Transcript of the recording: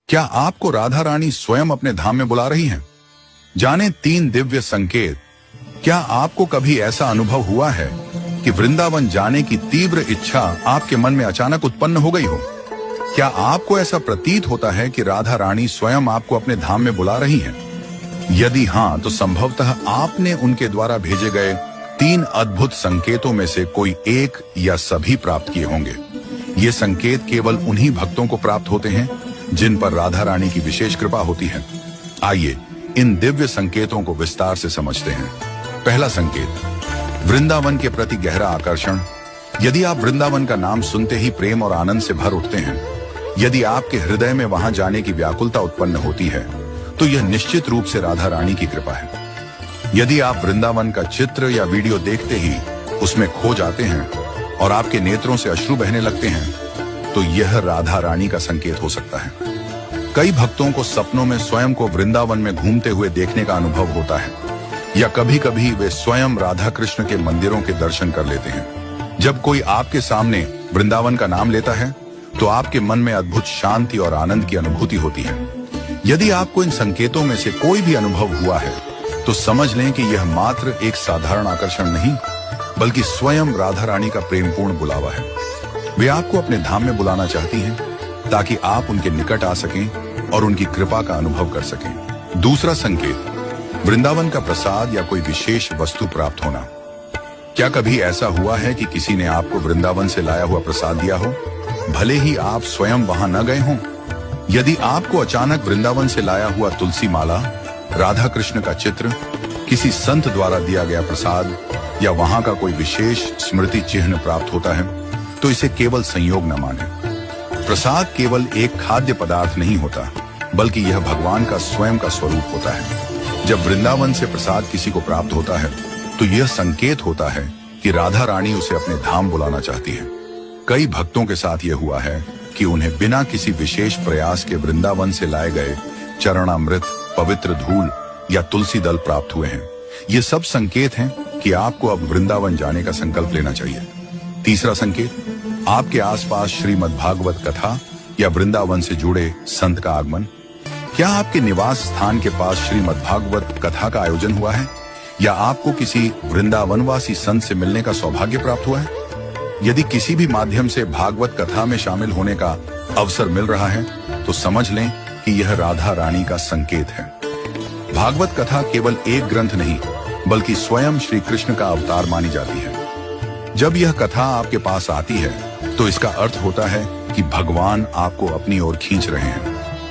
क्या आपको राधा रानी स्वयं अपने धाम में बुला रही हैं? जाने 3 दिव्य संकेत। क्या आपको कभी ऐसा अनुभव हुआ है कि वृंदावन जाने की तीव्र इच्छा आपके मन में अचानक उत्पन्न हो गई हो? क्या आपको ऐसा प्रतीत होता है कि राधा रानी स्वयं आपको अपने धाम में बुला रही हैं? यदि हां, तो संभवतः आपने उनके द्वारा भेजे गए 3 अद्भुत संकेतों में से कोई एक या सभी प्राप्त किए होंगे। ये संकेत केवल उन्हीं भक्तों को प्राप्त होते हैं जिन पर राधा रानी की विशेष कृपा होती है। आइए इन दिव्य संकेतों को विस्तार से समझते हैं। पहला संकेत, वृंदावन के प्रति गहरा आकर्षण। यदि आप वृंदावन का नाम सुनते ही प्रेम और आनंद से भर उठते हैं, यदि आपके हृदय में वहां जाने की व्याकुलता उत्पन्न होती है, तो यह निश्चित रूप से राधा रानी की कृपा है। यदि आप वृंदावन का चित्र या वीडियो देखते ही उसमें खो जाते हैं और आपके नेत्रों से अश्रु बहने लगते हैं, तो यह राधा रानी का संकेत हो सकता है। कई भक्तों को सपनों में स्वयं को वृंदावन में घूमते हुए देखने का अनुभव होता है, या कभी कभी वे स्वयं राधा कृष्ण के मंदिरों के दर्शन कर लेते हैं। जब कोई आपके सामने वृंदावन का नाम लेता है, तो आपके मन में अद्भुत शांति और आनंद की अनुभूति होती है। यदि आपको इन संकेतों में से कोई भी अनुभव हुआ है, तो समझ लें कि यह मात्र एक साधारण आकर्षण नहीं, बल्कि स्वयं राधा रानी का प्रेमपूर्ण बुलावा है। वे आपको अपने धाम में बुलाना चाहती हैं, ताकि आप उनके निकट आ सकें और उनकी कृपा का अनुभव कर सकें। दूसरा संकेत, वृंदावन का प्रसाद या कोई विशेष वस्तु प्राप्त होना। क्या कभी ऐसा हुआ है कि किसी ने आपको वृंदावन से लाया हुआ प्रसाद दिया हो, भले ही आप स्वयं वहां न गए हों? यदि आपको अचानक वृंदावन से लाया हुआ तुलसी माला, राधा कृष्ण का चित्र, किसी संत द्वारा दिया गया प्रसाद या वहां का कोई विशेष स्मृति चिन्ह प्राप्त होता है, तो इसे केवल संयोग न माने। प्रसाद केवल एक खाद्य पदार्थ नहीं होता, बल्कि यह भगवान का स्वयं का स्वरूप होता है। जब वृंदावन से प्रसाद किसी को प्राप्त होता है, तो यह संकेत होता है कि राधा रानी उसे अपने धाम बुलाना चाहती है। कई भक्तों के साथ यह हुआ है कि उन्हें बिना किसी विशेष प्रयास के वृंदावन से लाए गए चरणामृत, पवित्र धूल या तुलसी दल प्राप्त हुए हैं। ये सब संकेत हैं कि आपको अब वृंदावन जाने का संकल्प लेना चाहिए। तीसरा संकेत, आपके आसपास श्रीमद् भागवत कथा या वृंदावन से जुड़े संत का आगमन। क्या आपके निवास स्थान के पास श्रीमद् भागवत कथा का आयोजन हुआ है, या आपको किसी वृंदावनवासी संत से मिलने का सौभाग्य प्राप्त हुआ है? यदि किसी भी माध्यम से भागवत कथा में शामिल होने का अवसर मिल रहा है, तो समझ लें कि यह राधा रानी का संकेत है। भागवत कथा केवल एक ग्रंथ नहीं, बल्कि स्वयं श्री कृष्ण का अवतार मानी जाती है। जब यह कथा आपके पास आती है, तो इसका अर्थ होता है कि भगवान आपको अपनी ओर खींच रहे हैं।